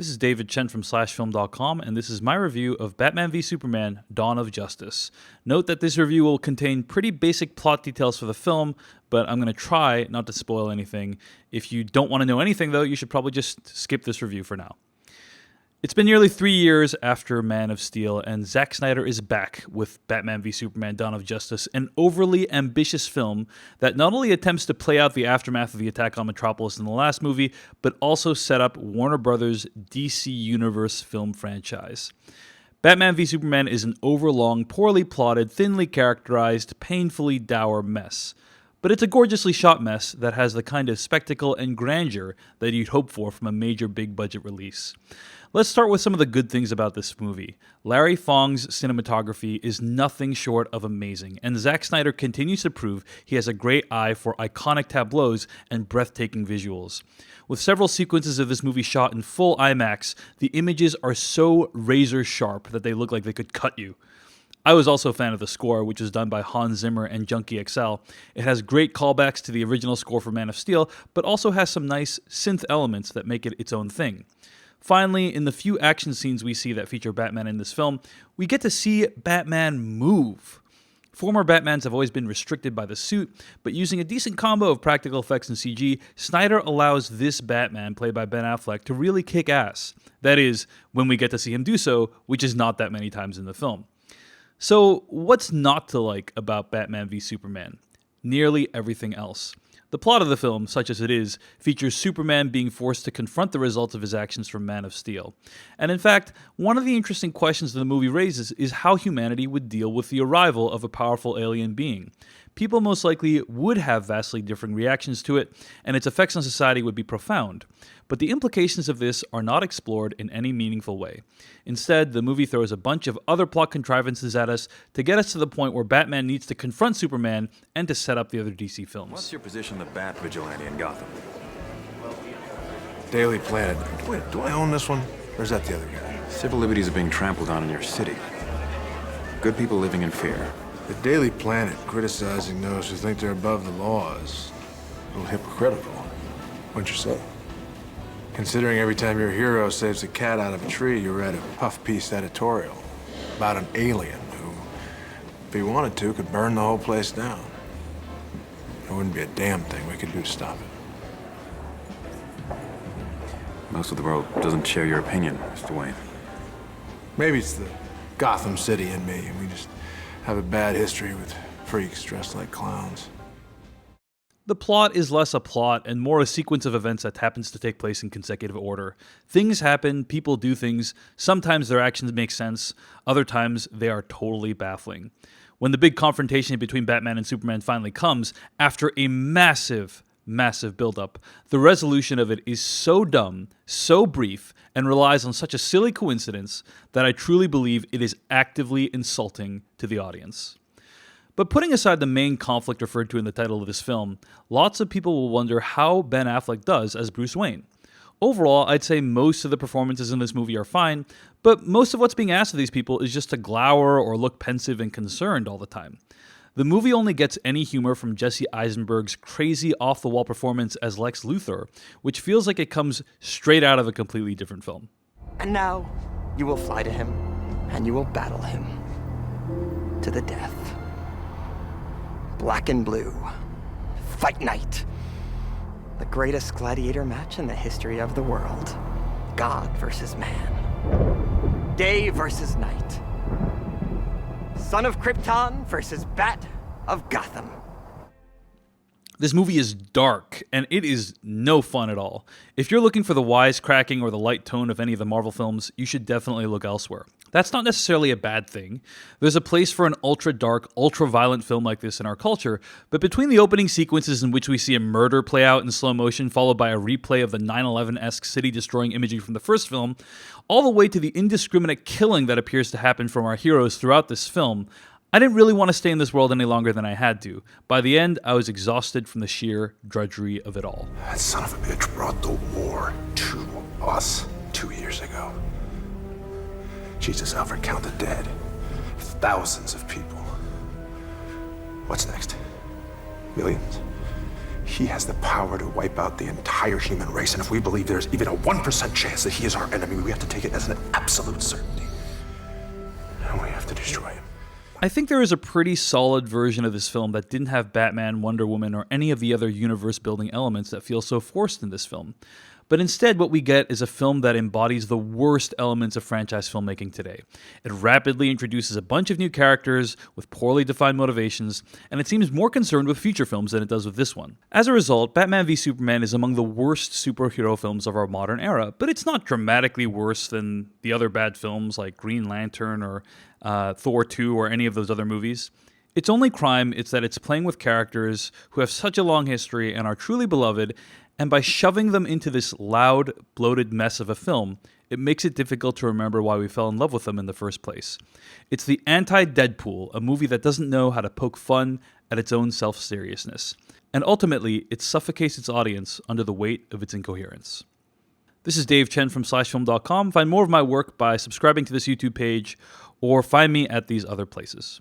This is David Chen from /film.com, and this is my review of Batman v Superman: Dawn of Justice. Note that this review will contain pretty basic plot details for the film, but I'm going to try not to spoil anything. If you don't want to know anything, though, you should probably just skip this review for now. It's been nearly 3 years after Man of Steel, and Zack Snyder is back with Batman v Superman: Dawn of Justice, an overly ambitious film that not only attempts to play out the aftermath of the attack on Metropolis in the last movie, but also set up Warner Brothers' DC Universe film franchise. Batman v Superman is an overlong, poorly plotted, thinly characterized, painfully dour mess. But it's a gorgeously shot mess that has the kind of spectacle and grandeur that you'd hope for from a major big-budget release. Let's start with some of the good things about this movie. Larry Fong's cinematography is nothing short of amazing, and Zack Snyder continues to prove he has a great eye for iconic tableaus and breathtaking visuals. With several sequences of this movie shot in full IMAX, the images are so razor sharp that they look like they could cut you. I was also a fan of the score, which was done by Hans Zimmer and Junkie XL. It has great callbacks to the original score for Man of Steel, but also has some nice synth elements that make it its own thing. Finally, in the few action scenes we see that feature Batman in this film, we get to see Batman move. Former Batmans have always been restricted by the suit, but using a decent combo of practical effects and CG, Snyder allows this Batman, played by Ben Affleck, to really kick ass. That is, when we get to see him do so, which is not that many times in the film. So, what's not to like about Batman v Superman? Nearly everything else. The plot of the film, such as it is, features Superman being forced to confront the results of his actions from Man of Steel. And in fact, one of the interesting questions the movie raises is how humanity would deal with the arrival of a powerful alien being. People most likely would have vastly different reactions to it, and its effects on society would be profound. But the implications of this are not explored in any meaningful way. Instead, the movie throws a bunch of other plot contrivances at us to get us to the point where Batman needs to confront Superman and to set up the other DC films. What's your position on the Bat Vigilante in Gotham? Daily Planet. Wait, do I own this one? Or is that the other guy? Civil liberties are being trampled on in your city. Good people living in fear. The Daily Planet criticizing those who think they're above the law is a little hypocritical, wouldn't you say? Considering every time your hero saves a cat out of a tree, you read a puff-piece editorial about an alien who, if he wanted to, could burn the whole place down. There wouldn't be a damn thing we could do to stop it. Most of the world doesn't share your opinion, Mr. Wayne. Maybe it's the Gotham City in me, and we just have a bad history with freaks dressed like clowns. The plot is less a plot and more a sequence of events that happens to take place in consecutive order. Things happen, people do things, sometimes their actions make sense, other times they are totally baffling. When the big confrontation between Batman and Superman finally comes, after a massive build-up, the resolution of it is so dumb, so brief, and relies on such a silly coincidence that I truly believe it is actively insulting to the audience. But putting aside the main conflict referred to in the title of this film, lots of people will wonder how Ben Affleck does as Bruce Wayne. Overall, I'd say most of the performances in this movie are fine, but most of what's being asked of these people is just to glower or look pensive and concerned all the time. The movie only gets any humor from Jesse Eisenberg's crazy off-the-wall performance as Lex Luthor, which feels like it comes straight out of a completely different film. And now, you will fly to him, and you will battle him to the death. Black and blue. Fight night. The greatest gladiator match in the history of the world. God versus man. Day versus night. Son of Krypton versus Bat of Gotham. This movie is dark, and it is no fun at all. If you're looking for the wisecracking or the light tone of any of the Marvel films, you should definitely look elsewhere. That's not necessarily a bad thing. There's a place for an ultra-dark, ultra-violent film like this in our culture, but between the opening sequences in which we see a murder play out in slow motion followed by a replay of the 9/11-esque city-destroying imagery from the first film, all the way to the indiscriminate killing that appears to happen from our heroes throughout this film, I didn't really want to stay in this world any longer than I had to. By the end, I was exhausted from the sheer drudgery of it all. That son of a bitch brought the war to us 2 years ago. Jesus, Alfred, count the dead. Thousands of people. What's next? Millions? He has the power to wipe out the entire human race, and if we believe there's even a 1% chance that he is our enemy, we have to take it as an absolute certainty. And we have to destroy him. I think there is a pretty solid version of this film that didn't have Batman, Wonder Woman, or any of the other universe-building elements that feel so forced in this film. But instead, what we get is a film that embodies the worst elements of franchise filmmaking today. It rapidly introduces a bunch of new characters with poorly defined motivations, and it seems more concerned with future films than it does with this one. As a result, Batman v Superman is among the worst superhero films of our modern era, but it's not dramatically worse than the other bad films like Green Lantern or Thor 2 or any of those other movies. Its only crime is that it's playing with characters who have such a long history and are truly beloved, and by shoving them into this loud, bloated mess of a film, it makes it difficult to remember why we fell in love with them in the first place. It's the anti-Deadpool, a movie that doesn't know how to poke fun at its own self-seriousness. And ultimately, it suffocates its audience under the weight of its incoherence. This is Dave Chen from /film.com. Find more of my work by subscribing to this YouTube page, or find me at these other places.